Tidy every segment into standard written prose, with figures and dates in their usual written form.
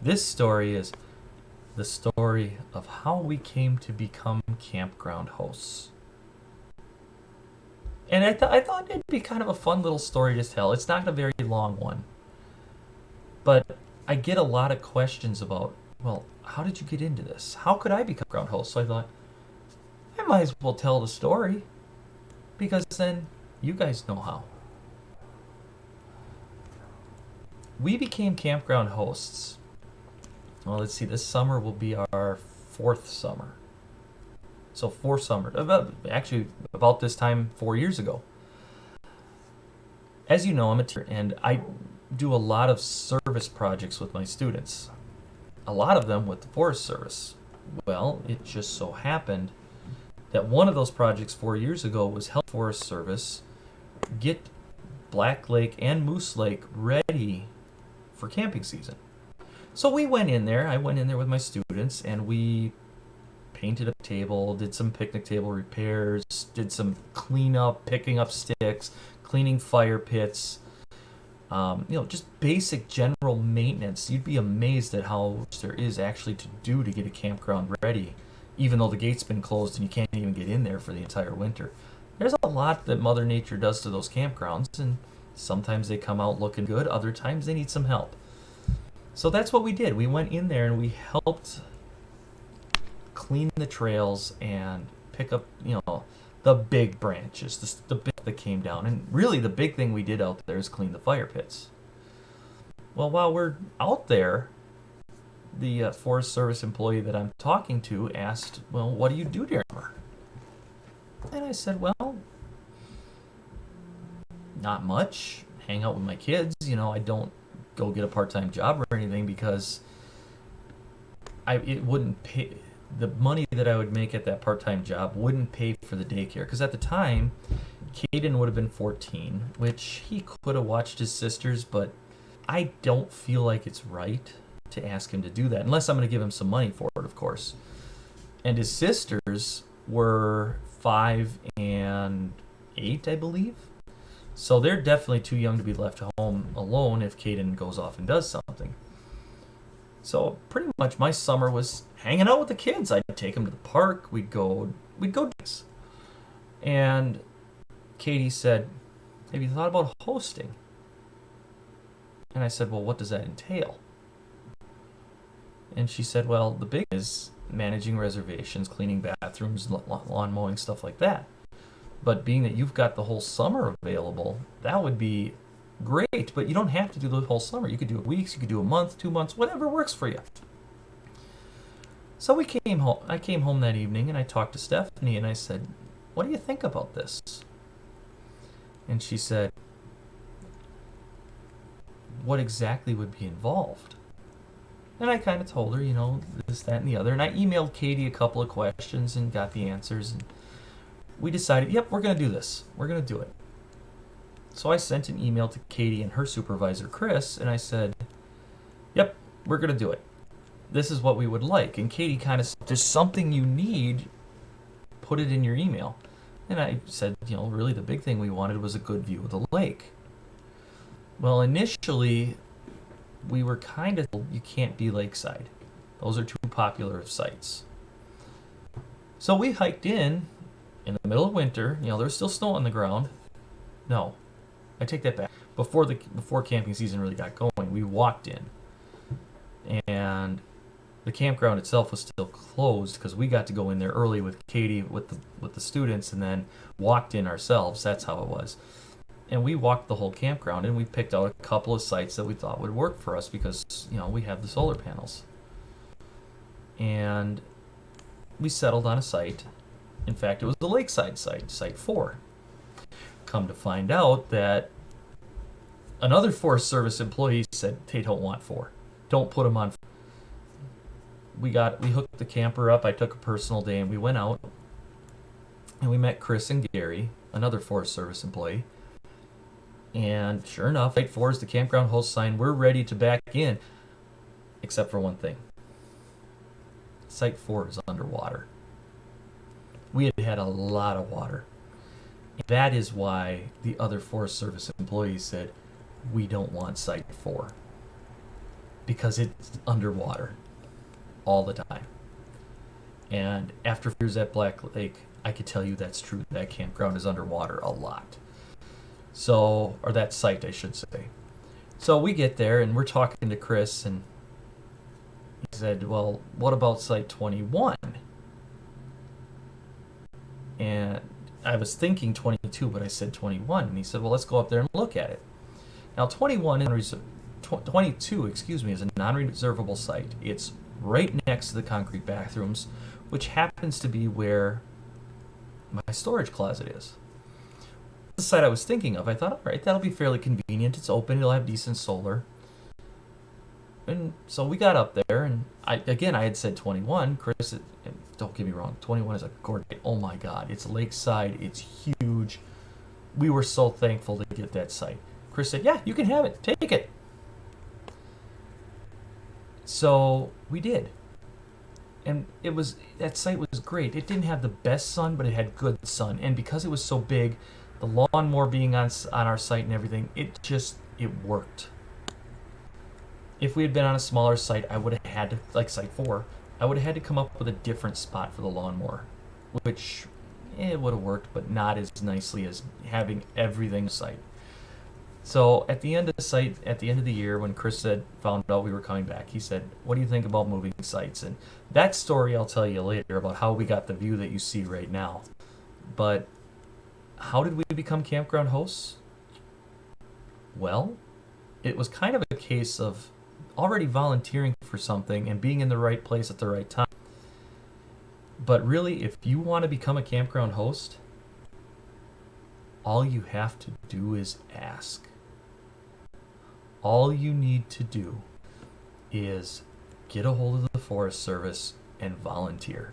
This story is the story of how we came to become campground hosts. And I thought it'd be kind of a fun little story to tell. It's not a very long one. But I get a lot of questions about, well, how did you get into this? How could I become ground host? So I thought, I might as well tell the story because then you guys know how. We became campground hosts. Well, let's see, this summer will be our fourth summer. So 4 summers, actually about this time 4 years ago. As you know, I'm a teacher and I do a lot of service projects with my students. A lot of them with the Forest Service. Well, it just so happened that one of those projects 4 years ago was help Forest Service get Black Lake and Moose Lake ready for camping season. So we went in there. I went in there with my students and we painted a table, did some picnic table repairs, did some cleanup, picking up sticks, cleaning fire pits, just basic general maintenance. You'd be amazed at how much there is actually to do to get a campground ready, even though the gate's been closed and you can't even get in there for the entire winter. There's a lot that Mother Nature does to those campgrounds, and sometimes they come out looking good, other times they need some help. So that's what we did. We went in there and we helped clean the trails and pick up, the big branches, the bit that came down. And really the big thing we did out there is clean the fire pits. Well, while we're out there, the Forest Service employee that I'm talking to asked, well, what do you do during summer? And I said, well, not much. Hang out with my kids. I don't go get a part-time job or anything because it wouldn't pay. The money that I would make at that part-time job wouldn't pay for the daycare. Because at the time, Caden would have been 14, which he could have watched his sisters, but I don't feel like it's right to ask him to do that, unless I'm going to give him some money for it, of course. And his sisters were 5 and 8, I believe. So they're definitely too young to be left home alone if Caden goes off and does something. So pretty much my summer was hanging out with the kids. I'd take them to the park. We'd go dance. And Katie said, have you thought about hosting? And I said, well, what does that entail? And she said, well, the big is managing reservations, cleaning bathrooms, lawn mowing, stuff like that. But being that you've got the whole summer available, that would be great. But you don't have to do the whole summer. You could do weeks, you could do a month, 2 months, whatever works for you. So we came home. I came home that evening and I talked to Stephanie and I said, what do you think about this? And she said, what exactly would be involved? And I kind of told her, this, that, and the other. And I emailed Katie a couple of questions and got the answers. And we decided, yep, we're going to do this. We're going to do it. So I sent an email to Katie and her supervisor, Chris, and I said, yep, we're going to do it. This is what we would like. And Katie kind of said, there's something you need, put it in your email. And I said, really the big thing we wanted was a good view of the lake. Well, initially, we were kind of, you can't be lakeside. Those are too popular of sites. So we hiked in the middle of winter. There's still snow on the ground. No, I take that back. Before camping season really got going, we walked in. And the campground itself was still closed because we got to go in there early with Katie, with the students, and then walked in ourselves. That's how it was. And we walked the whole campground, and we picked out a couple of sites that we thought would work for us because, we have the solar panels. And we settled on a site. In fact, it was the lakeside site, Site 4. Come to find out that another Forest Service employee said they don't want 4. Don't put them on. We hooked the camper up. I took a personal day, and we went out, and we met Chris and Gary, another Forest Service employee. And sure enough, Site 4 is the campground host sign. We're ready to back in, except for one thing. Site 4 is underwater. We had had a lot of water. That is why the other Forest Service employees said, we don't want Site 4. because it's underwater all the time. And after years at Black Lake, I could tell you that's true. That campground is underwater a lot. So, or that site, I should say. So we get there and we're talking to Chris, and he said, well, what about site 21? And I was thinking 22, but I said 21. And he said, well, let's go up there and look at it. Now, 22, is a non-reservable site. It's right next to the concrete bathrooms, which happens to be where my storage closet is. The site I was thinking of, I thought, all right, that'll be fairly convenient. It's open. It'll have decent solar. And so we got up there, and I had said 21. Chris, don't get me wrong, 21 is a gorgeous. Oh my God, it's lakeside. It's huge. We were so thankful to get that site. Chris said, yeah, you can have it. Take it. So we did. And that site was great. It didn't have the best sun, but it had good sun. And because it was so big, the lawnmower being on our site and everything, it worked. If we had been on a smaller site, I would have had to, like site 4, I would have had to come up with a different spot for the lawnmower, which it would have worked, but not as nicely as having everything site. So at the end of the year, when Chris found out we were coming back, he said, what do you think about moving sites? And that story I'll tell you later about how we got the view that you see right now. But how did we become campground hosts? Well, it was kind of a case of already volunteering for something and being in the right place at the right time. But really, if you want to become a campground host, all you have to do is ask. All you need to do is get a hold of the Forest Service and volunteer.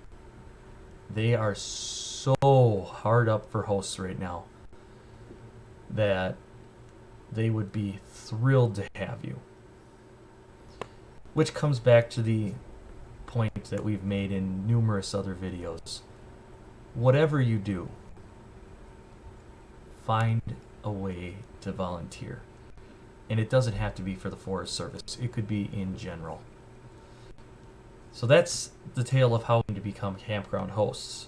They are so hard up for hosts right now that they would be thrilled to have you. Which comes back to the point that we've made in numerous other videos. Whatever you do, find a way to volunteer. And it doesn't have to be for the Forest Service. It could be in general. So that's the tale of how to become campground hosts.